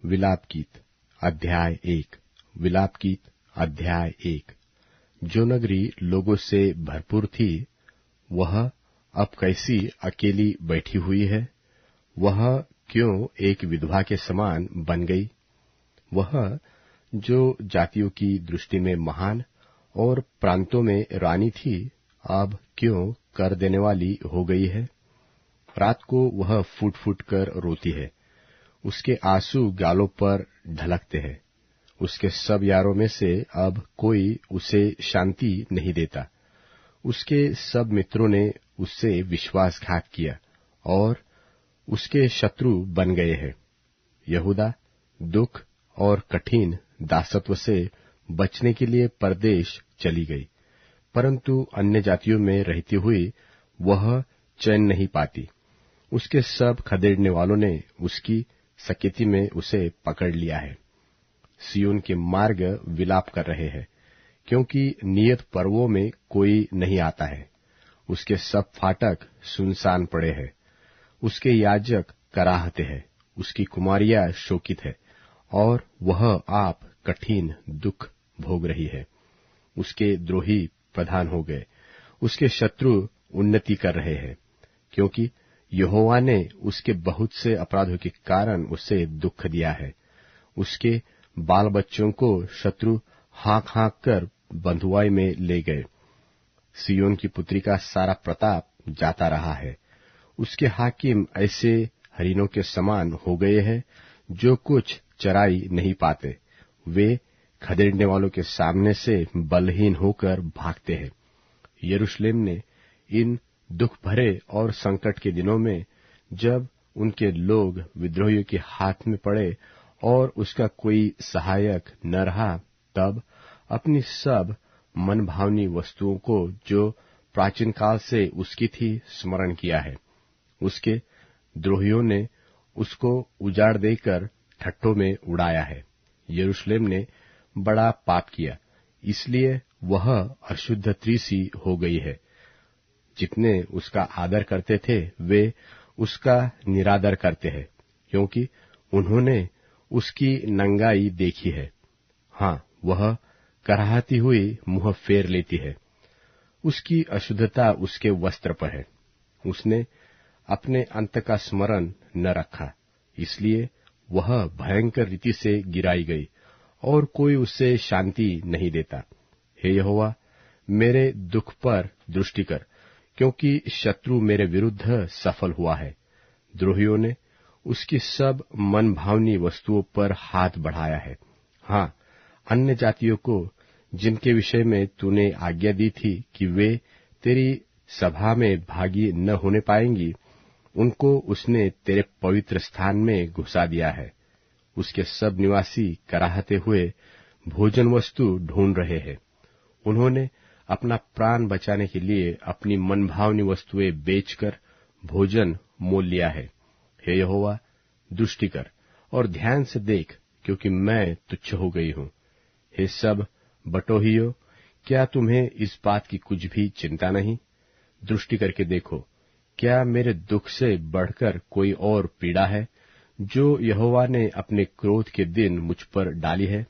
विलाप गीत अध्याय 1। विलाप गीत अध्याय 1। जो नगरी लोगों से भरपूर थी, वह अब कैसी अकेली बैठी हुई है। वह क्यों एक विधवा के समान बन गई। वह जो जातियों की दृष्टि में महान और प्रांतों में रानी थी, अब क्यों कर देने वाली हो गई है। रात को वह फूट फूट कर रोती है, उसके आंसू गालों पर ढलकते हैं। उसके सब यारों में से अब कोई उसे शांति नहीं देता। उसके सब मित्रों ने उससे विश्वासघात किया और उसके शत्रु बन गए हैं। यहूदा दुख और कठिन दासत्व से बचने के लिए परदेश चली गई, परंतु अन्य जातियों में रहती हुई वह चैन नहीं पाती। उसके सब खदेड़ने वालों ने उसकी सकेती में उसे पकड़ लिया है। सिय्योन के मार्ग विलाप कर रहे हैं, क्योंकि नियत पर्वों में कोई नहीं आता है। उसके सब फाटक सुनसान पड़े हैं। उसके याजक कराहते हैं, उसकी कुमारियां शोकित है और वह आप कठिन दुख भोग रही है। उसके द्रोही प्रधान हो गए, उसके शत्रु उन्नति कर रहे हैं, क्योंकि यहोवा ने उसके बहुत से अपराधों के कारण उसे दुख दिया है। उसके बाल बच्चों को शत्रु हाँक हाँक कर बंधुआई में ले गए। सिय्योन की पुत्री का सारा प्रताप जाता रहा है। उसके हाकिम ऐसे हरिणों के समान हो गए हैं, जो कुछ चराई नहीं पाते। वे खदेड़ने वालों के सामने से बलहीन होकर भागते हैं। यरूशलेम ने इन दुख भरे और संकट के दिनों में, जब उनके लोग विद्रोहियों के हाथ में पड़े और उसका कोई सहायक न रहा, तब अपनी सब मनभावनी वस्तुओं को जो प्राचीन काल से उसकी थी स्मरण किया है। उसके द्रोहियों ने उसको उजाड़ देकर ठट्ठों में उड़ाया है। यरूशलेम ने बड़ा पाप किया, इसलिए वह अशुद्ध त्रिसी हो गई है। जितने उसका आदर करते थे, वे उसका निरादर करते हैं, क्योंकि उन्होंने उसकी नंगाई देखी है। हाँ, वह कराहती हुई मुंह फेर लेती है। उसकी अशुद्धता उसके वस्त्र पर है। उसने अपने अंत का स्मरण न रखा, इसलिए वह भयंकर रीति से गिराई गई और कोई उसे शांति नहीं देता। हे यहोवा, मेरे दुख पर दृष्टि कर, क्योंकि शत्रु मेरे विरुद्ध सफल हुआ है। द्रोहियों ने उसकी सब मनभावनी वस्तुओं पर हाथ बढ़ाया है। हाँ, अन्य जातियों को, जिनके विषय में तूने आज्ञा दी थी कि वे तेरी सभा में भागी न होने पाएंगी, उनको उसने तेरे पवित्र स्थान में घुसा दिया है। उसके सब निवासी कराहते हुए भोजन वस्तु ढूंढ रहे हैं। उन्होंने अपना प्राण बचाने के लिए अपनी मनभावनी वस्तुएं बेचकर भोजन मोल लिया है। हे यहोवा, दृष्टि कर और ध्यान से देख, क्योंकि मैं तुच्छ हो गई हूँ। हे सब बटोहियों, क्या तुम्हें इस बात की कुछ भी चिंता नहीं? दृष्टि करके देखो, क्या मेरे दुख से बढ़कर कोई और पीड़ा है, जो यहोवा ने अपने क्रोध के दिन मुझ पर डाली है?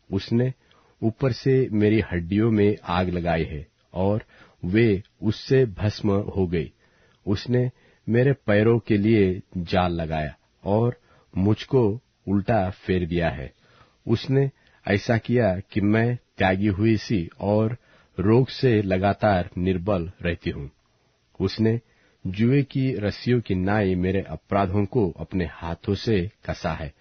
उसने ऊपर से मेरी हड्डियों में आग लगाई है और वे उससे भस्म हो गई। उसने मेरे पैरों के लिए जाल लगाया और मुझको उल्टा फेर दिया है। उसने ऐसा किया कि मैं त्यागी हुई सी और रोग से लगातार निर्बल रहती हूँ। उसने जुए की रस्सियों की नाई मेरे अपराधों को अपने हाथों से कसा है।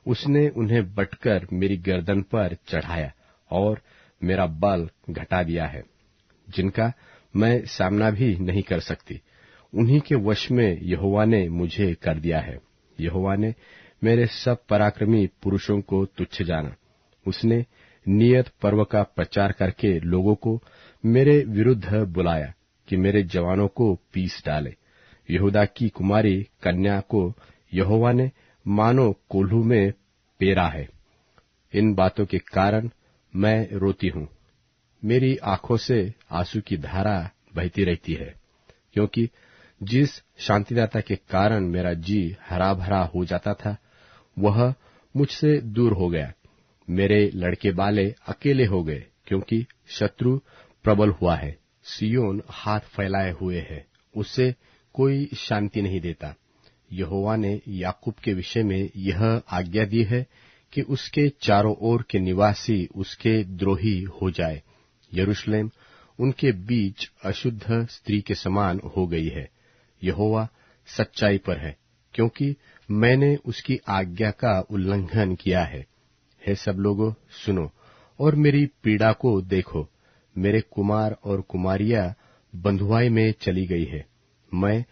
उसने उन्हें बटकर मेरी गर्दन पर चढ़ाया और मेरा बल घटा दिया है। जिनका मैं सामना भी नहीं कर सकती, उन्हीं के वश में यहोवा ने मुझे कर दिया है। यहोवा ने मेरे सब पराक्रमी पुरुषों को तुच्छ जाना। उसने नियत पर्व का प्रचार करके लोगों को मेरे विरुद्ध बुलाया कि मेरे जवानों को पीस डाले। यहूदा की कुमारी कन्या को यहोवा ने मानो कोल्हू में पेरा है। इन बातों के कारण मैं रोती हूँ। मेरी आंखों से आंसू की धारा बहती रहती है, क्योंकि जिस शांतिदाता के कारण मेरा जी हरा भरा हो जाता था, वह मुझसे दूर हो गया। मेरे लड़के बाले अकेले हो गए, क्योंकि शत्रु प्रबल हुआ है। सिय्योन हाथ फैलाए हुए है, उससे कोई शांति नहीं देता। यहोवा ने याकूब के विषय में यह आज्ञा दी है कि उसके चारों ओर के निवासी उसके द्रोही हो जाए। यरूशलेम उनके बीच अशुद्ध स्त्री के समान हो गई है। यहोवा सच्चाई पर है, क्योंकि मैंने उसकी आज्ञा का उल्लंघन किया है। हे सब लोगों, सुनो और मेरी पीड़ा को देखो। मेरे कुमार और कुमारियां बंधुआई में चली गई है। मैं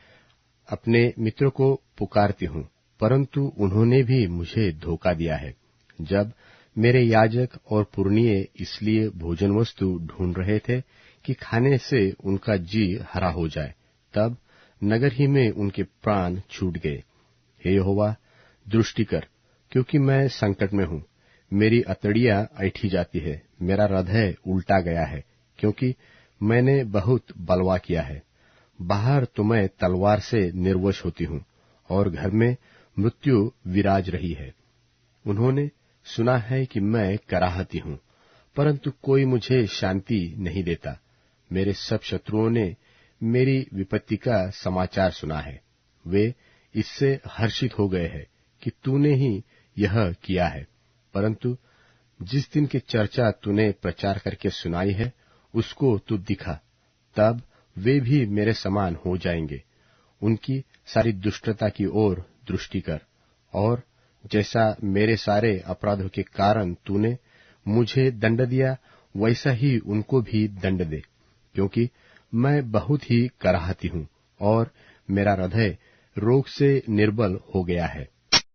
अपने मित्रों को पुकारती हूँ, परंतु उन्होंने भी मुझे धोखा दिया है। जब मेरे याजक और पुरनिये इसलिए भोजन वस्तु ढूंढ रहे थे कि खाने से उनका जी हरा हो जाए, तब नगर ही में उनके प्राण छूट गए। हे यहोवा, दृष्टि कर, क्योंकि मैं संकट में हूँ। मेरी अतड़ियां ऐठी जाती है, मेरा हृदय उल्टा गया है, क्योंकि मैंने बहुत बलवा किया है। बाहर तो मैं तलवार से निर्वश होती हूँ, और घर में मृत्यु विराज रही है। उन्होंने सुना है कि मैं कराहती हूँ, परंतु कोई मुझे शांति नहीं देता। मेरे सब शत्रुओं ने मेरी विपत्ति का समाचार सुना है। वे इससे हर्षित हो गए हैं कि तूने ही यह किया है। परंतु जिस दिन की चर्चा तूने प्रचार करके सुनाई है, उसको तू दिखा, तब वे भी मेरे समान हो जाएंगे। उनकी सारी दुष्टता की ओर दृष्टि कर, और जैसा मेरे सारे अपराधों के कारण तूने मुझे दंड दिया, वैसा ही उनको भी दंड दे, क्योंकि मैं बहुत ही कराहती हूँ और मेरा हृदय रोग से निर्बल हो गया है।